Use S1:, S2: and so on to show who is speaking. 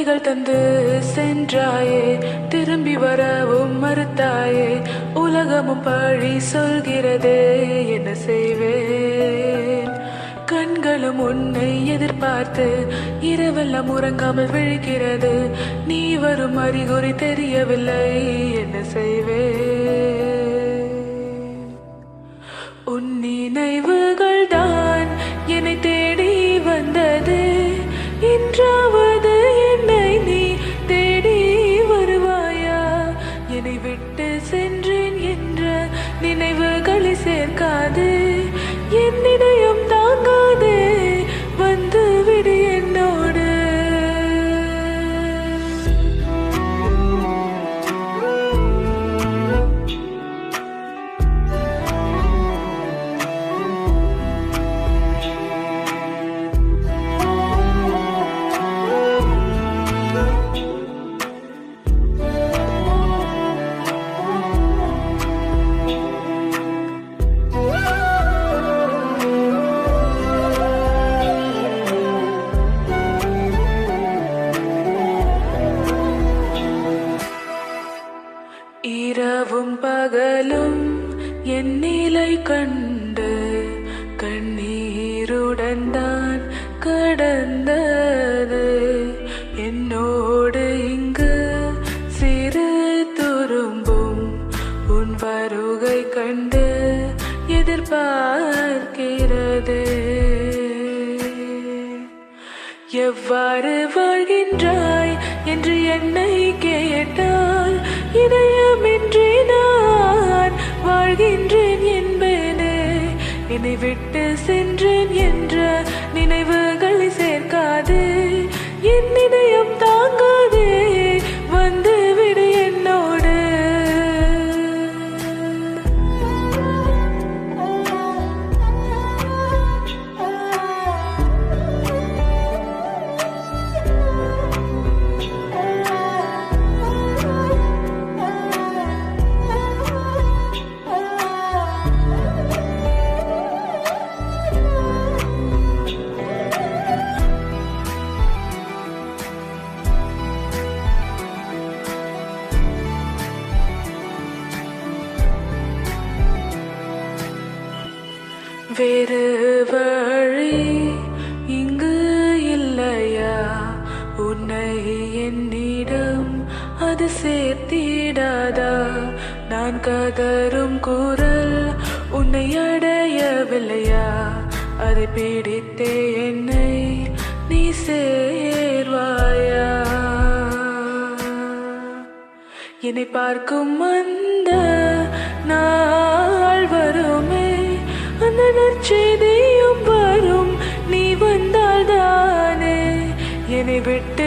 S1: வழிகள் தந்து சென்றாயே, திரும்பி வரவும் மறுத்தாயே. உலகமும் பழி சொல்கிறதே, என்ன செய்வேன்? கண்களும் உன்னை எதிர்பார்த்து இரவெல்லாம் உறங்காமல் விழிக்கிறது. நீ வரும் அறிகுறி தெரியவில்லை, என்ன செய்வேன்? உன் நினைவுகள் தான் என்னை தேடி வந்தது. இன்றாவது என்னை நீ தேடி வருவாயா? என்னை விட்டு சென்றேன் என்ற நினைவுகளை சேர்க்காது. என் இதயம் தாங்காதே, வந்து விடு என்னோடு. இரவும் பகலும் என் நிலை கண்டு கண்ணீருடன் தான் கடந்தது. என்னோடு இங்கு சிறு துரும்பும் உன் வருகை கண்டு எதிர்பார்க்கிறது. எவ்வாறு வாழ்கின்றாய் என்று என்னை கேட்டால், இதயமின்றி நான் வாழ்கின்றேன் என்பேனே. என்னை விட்டு சென்றேன் என்ற நினைவுகளை சேர்க்காது. என் இதயம் தாங்காதே, வந்து விடு என்னோடு. வேறு வழி இங்கு இல்லையா? உன்னை என்னிடம் அது சேர்த்திடாதா? நான் கதரும் குரல் உன்னை அடையவில்லையா? அதை பிடித்தே என்னை நீ சேர்வாயா? என்னை பார்க்கும் அந்த நாள் வருமே, அந்த நற்செய்தியும் வரும். நீ வந்தால் தானே என்னை விட்டு